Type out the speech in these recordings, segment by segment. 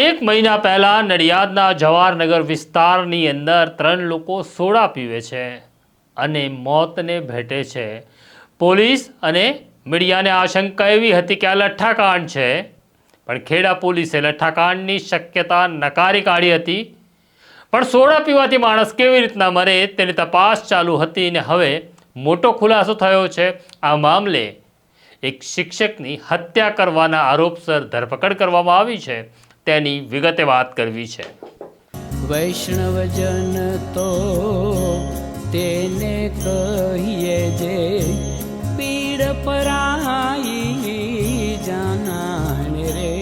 એક મહિના પહેલા નડિયાદના જવાહરનગર વિસ્તારની અંદર 3 લોકો સોડા પીવે છે અને મોતને ભેટે છે। પોલીસ અને મીડિયાને આશંકા એવી હતી કે આ લઠ્ઠાકાંડ છે, પણ ખેડા પોલીસે લઠ્ઠાકાંડની શક્યતા નકારી કાઢી હતી। પણ સોડા પીવાથી માણસ કેવી રીતના મરે તેની તપાસ ચાલુ હતી અને હવે મોટો ખુલાસો થયો છે। આ મામલે એક શિક્ષકની હત્યા કરવાના આરોપસર ધરપકડ કરવામાં આવી છે, તેની વિગતે વાત કરવી છે। વૈષ્ણવજન તો તેને કહીએ જે પીડ પરાઈ જાનાને રે।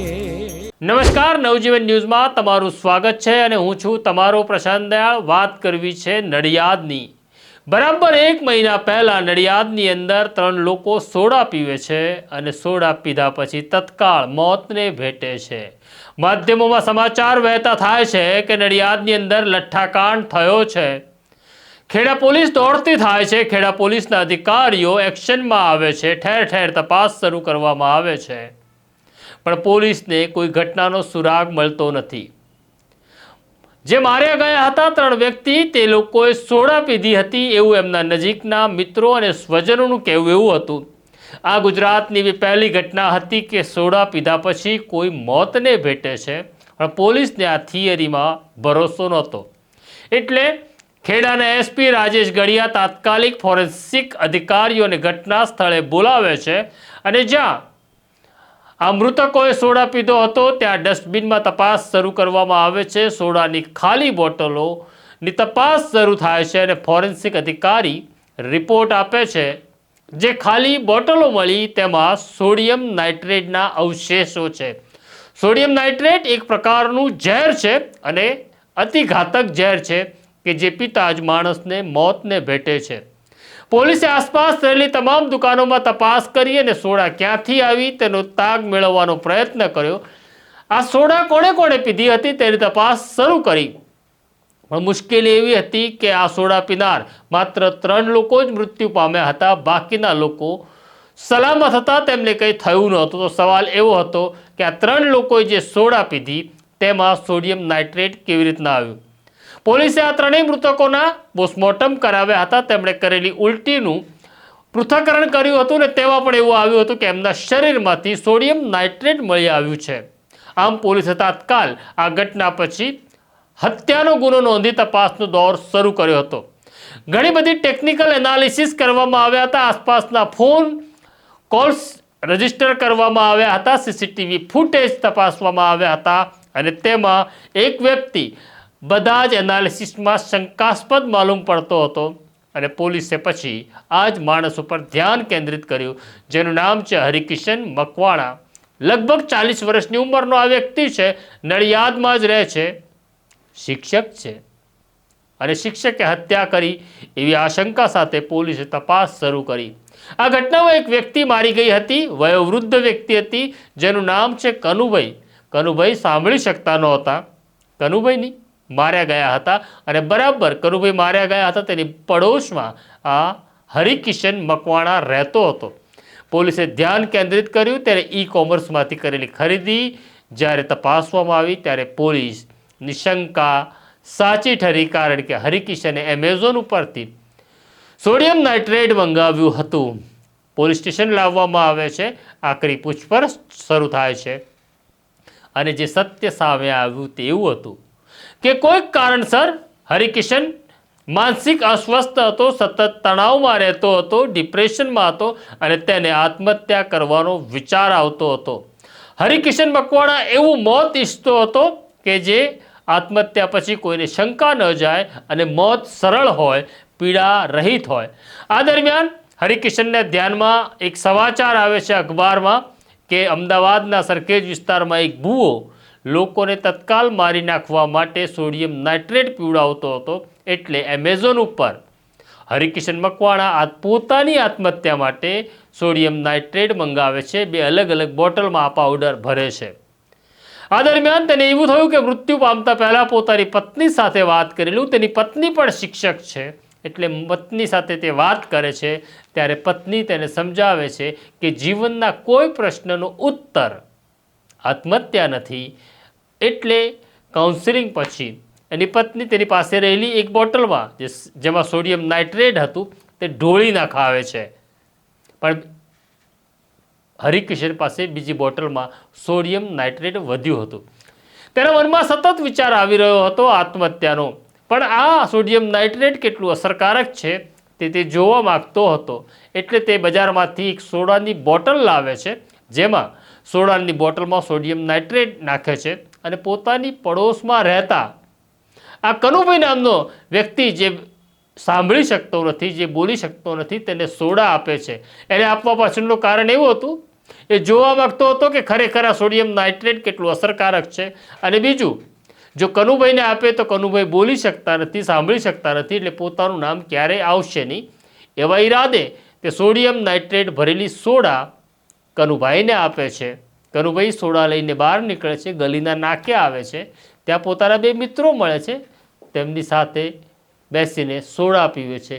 નમસ્કાર, નવજીવન ન્યૂઝમાં તમારું સ્વાગત છે અને હું છું તમારો પ્રશાંત દયાળ। વાત કરવી છે નડિયાદની। બરાબર એક મહિના પહેલા નડિયાદની અંદર 3 લોકો સોડા પીવે છે અને સોડા પીધા પછી તત્કાળ મોતને ભેટે છે। માધ્યમોમાં સમાચાર વહેતા થાય છે કે નડિયાદની અંદર લઠ્ઠાકાંડ થયો છે। ખેડા પોલીસ દોડતી થાય છે, ખેડા પોલીસના અધિકારીઓ એક્શનમાં આવે છે, ઠેર ઠેર તપાસ શરૂ કરવામાં આવે છે, પણ પોલીસને કોઈ ઘટનાનો સુરાગ મળતો નથી। જે માર્યા ગયા હતા 3 વ્યક્તિ, તે લોકોએ સોડા પીધી હતી એવું એમના નજીકના મિત્રો અને સ્વજનોનું કહેવું એવું હતું। આ ગુજરાતની એવી પહેલી ઘટના હતી કે સોડા પીધા પછી કોઈ મોતને ભેટે છે, પણ પોલીસને આ થિયરીમાં ભરોસો નહોતો। એટલે ખેડાના એસપી રાજેશ ગડિયા તાત્કાલિક ફોરેન્સિક અધિકારીઓને ઘટના સ્થળે બોલાવે છે અને જ્યાં આ મૃતકોએ સોડા પીધો હતો ત્યાં ડસ્ટબિનમાં તપાસ શરૂ કરવામાં આવે છે। સોડાની ખાલી બોટલોની તપાસ શરૂ થાય છે અને ફોરેન્સિક અધિકારી રિપોર્ટ આપે છે। જે ખાલી બોટલો મળી તેમાં સોડિયમ નાઇટ્રેટના અવશેષો છે। સોડિયમ નાઇટ્રેટ એક પ્રકારનું ઝેર છે અને અતિઘાતક ઝેર છે કે જે પીતા જ માણસને મોતને ભેટે છે। પોલીસે આસપાસ રહેલી તમામ દુકાનોમાં તપાસ કરી અને સોડા ક્યાંથી આવી તેનો તાગ મેળવવાનો પ્રયત્ન કર્યો। આ સોડા કોણે કોણે પીધી હતી તેની તપાસ શરૂ કરી, પણ મુશ્કેલી એવી હતી કે આ સોડા પીનાર માત્ર 3 લોકો જ મૃત્યુ પામ્યા હતા, બાકીના લોકો સલામત હતા, તેમને કંઈ થયું નહોતું। તો સવાલ એવો હતો કે આ 3 લોકોએ જે સોડા પીધી તેમાં સોડિયમ નાઇટ્રેટ કેવી રીતના આવ્યું। પોલીસે આ 3 મૃતકોના પોસ્ટમોર્ટમ કરાવ્યા હતા। તેમણે કરેલી ઉલટીનું પૃથ્થકરણ કર્યું હતું અને તેમાં પણ એવું આવ્યું હતું કે એમના શરીરમાંથી સોડિયમ નાઇટ્રેટ મળી આવ્યું છે। આમ પોલીસે તાત્કાલ આ ઘટના પછી હત્યાનો ગુનો નોંધી તપાસનો દોર શરૂ કર્યો હતો। ઘણી બધી ટેકનિકલ એનાલિસિસ કરવામાં આવ્યા હતા, આસપાસના ફોન કોલ્સ રજીસ્ટર કરવામાં આવ્યા હતા, સીસીટીવી ફૂટેજ તપાસવામાં આવ્યા હતા અને તેમાં એક વ્યક્તિ બધા જ એનાલિસિસમાં શંકાસ્પદ માલુમ પડતો હતો અને પોલીસે પછી આ જ માણસ ઉપર ધ્યાન કેન્દ્રિત કર્યું, જેનું નામ છે હરિકિશન મકવાણા। લગભગ 40 વર્ષની ઉંમરનો આ વ્યક્તિ છે, નડિયાદમાં જ રહે છે, શિક્ષક છે અને શિક્ષકે હત્યા કરી એવી આશંકા સાથે પોલીસે તપાસ શરૂ કરી। આ ઘટનામાં એક વ્યક્તિ મારી ગઈ હતી, વયોવૃદ્ધ વ્યક્તિ હતી, જેનું નામ છે કનુભાઈ। કનુભાઈ સાંભળી શકતા નહોતા, કનુભાઈની માર્યા ગયા હતા અને બરાબર કનુભાઈ માર્યા ગયા હતા તેની પડોશમાં આ હરિકિશન મકવાણા રહેતો હતો। પોલીસે ધ્યાન કેન્દ્રિત કર્યું ત્યારે ઈ-કોમર્સમાંથી કરેલી ખરીદી જ્યારે તપાસવામાં આવી ત્યારે પોલીસની શંકા સાચી ઠરી, કારણ કે હરિકિશને એમેઝોન ઉપરથી સોડિયમ નાઇટ્રેટ મંગાવ્યું હતું। પોલીસ સ્ટેશન લાવવામાં આવે છે, આખરી પૂછપરછ શરૂ થાય છે અને જે સત્ય સામે આવ્યું તે એવું હતું કે કોઈક કારણસર હરિકિશન માનસિક અસ્વસ્થ હતો, સતત તણાવમાં રહેતો હતો, ડિપ્રેશનમાં હતો અને તેને આત્મહત્યા કરવાનો વિચાર આવતો હતો। હરિકિશન મકવાણા એવું મોત ઈચ્છતો હતો કે જે આત્મહત્યા પછી કોઈને શંકા ન જાય અને મોત સરળ હોય, પીડા રહિત હોય। આ દરમિયાન હરિકિશનને ધ્યાનમાં એક સમાચાર આવે છે અખબારમાં કે અમદાવાદના સરખેજ વિસ્તારમાં એક ભૂવો લોકોને તત્કાલ મારી નાખવા માટે સોડિયમ નાઇટ્રેટ પીવડાવતો હતો। એટલે એમેઝોન ઉપર હરિકિશન મકવાણા પોતાની આત્મહત્યા માટે સોડિયમ નાઇટ્રેટ મંગાવે છે, 2 અલગ અલગ બોટલમાં આ પાવડર ભરે છે। આ દરમિયાન તેને એવું થયું કે મૃત્યુ પામતા પહેલા પોતાની પત્ની સાથે વાત કરેલું, તેની પત્ની પણ શિક્ષક છે, એટલે પત્ની સાથે તે વાત કરે છે ત્યારે પત્ની તેને સમજાવે છે કે જીવનના કોઈ પ્રશ્નનો ઉત્તર આત્મહત્યા નથી, એટલે કાઉન્સિલિંગ પછી એની પત્ની તેની પાસે રહેલી એક બોટલમાં જેમાં સોડિયમ નાઇટ્રેટ હતું તે ઢોળી નાખાવે છે, પણ હરિકિશન પાસે બીજી બોટલમાં સોડિયમ નાઇટ્રેટ વધ્યું હતું. તેના મનમાં સતત વિચાર આવી રહ્યો હતો આત્મહત્યાનો, પણ આ સોડિયમ નાઇટ્રેટ કેટલું અસરકારક છે તે જોવા માગતો હતો. એટલે તે બજારમાંથી એક સોડાની બોટલ લાવે છે, જેમાં સોડાની બોટલમાં સોડિયમ નાઇટ્રેટ નાખે છે અને પોતાની પડોશમાં રહેતા આ કનુભાઈ નામનો વ્યક્તિ જે સાંભળી શકતો નથી, જે બોલી શકતો નથી, તેને સોડા આપે છે. એને આપવા પાછળનું કારણ એવું હતું, એ જોવા માગતો હતો કે ખરેખર આ સોડિયમ નાઇટ્રેટ કેટલું અસરકારક છે. અને બીજું, જો કનુભાઈને આપે તો કનુભાઈ બોલી શકતા નથી, સાંભળી શકતા નથી, એટલે પોતાનું નામ ક્યારેય આવશે નહીં. એવા ઈરાદે તે સોડિયમ નાઇટ્રેટ ભરેલી સોડા કનુભાઈને આપે છે. કનુભાઈ સોડા લઈને બહાર નીકળે છે, ગલીના નાકે આવે છે. ત્યાં પોતાના બે મિત્રો મળે છે, તેમની સાથે બેસીને સોડા પીવે છે.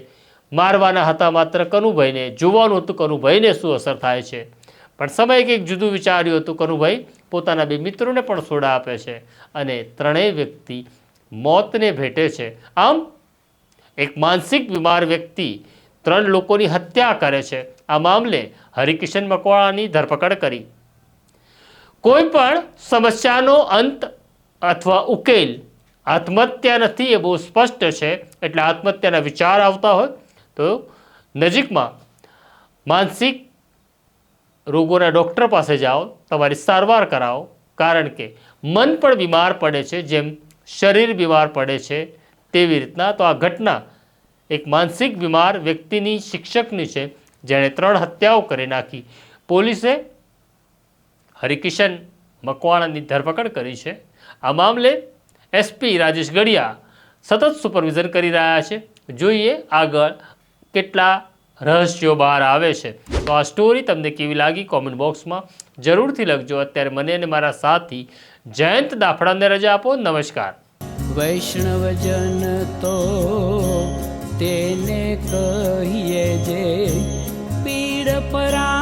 મારવાના હતા માત્ર કનુભાઈને, જોવાનું હતું કનુભાઈને શું અસર થાય છે. પણ સમયે કંઈક જુદું વિચાર્યું હતું. કનુભાઈ પોતાના બે મિત્રોને પણ સોડા આપે છે અને ત્રણેય વ્યક્તિ મોતને ભેટે છે. આમ એક માનસિક બીમાર વ્યક્તિ 3 લોકોની હત્યા કરે છે. આ મામલે હરિકિશન મકવાણાની ધરપકડ કરી. કોઈ પણ સમસ્યાનો અંત અથવા ઉકેલ આત્મહત્યા નથી, એ બહુ સ્પષ્ટ છે. એટલે આત્મહત્યાના વિચાર આવતા હોય તો નજીકમાં માનસિક રોગોના ડૉક્ટર પાસે જાઓ, તમારી સારવાર કરાવો. કારણ કે મન પણ બીમાર પડે છે, જેમ શરીર બીમાર પડે છે તેવી રીતના તો આ ઘટના એક માનસિક બીમાર વ્યક્તિની શિક્ષકની છે, જેણે 3 હત્યાઓ કરી નાખી. પોલીસે હરિકિશન મકવાણાની ધરપકડ કરી છે. આ મામલે એસપી રાજેશ ગડિયા સતત સુપરવિઝન કરી રહ્યા છે. જોઈએ આગળ કેટલા રહસ્યો બહાર આવે છે. તો આ સ્ટોરી તમને કેવી લાગી કોમેન્ટ બોક્સમાં જરૂરથી લખજો. અત્યારે મને અને મારા સાથી જયંત દાફડાને રજા આપો. નમસ્કાર. વૈષ્ણવજન તો તેને કહીએ જે પીડ પરા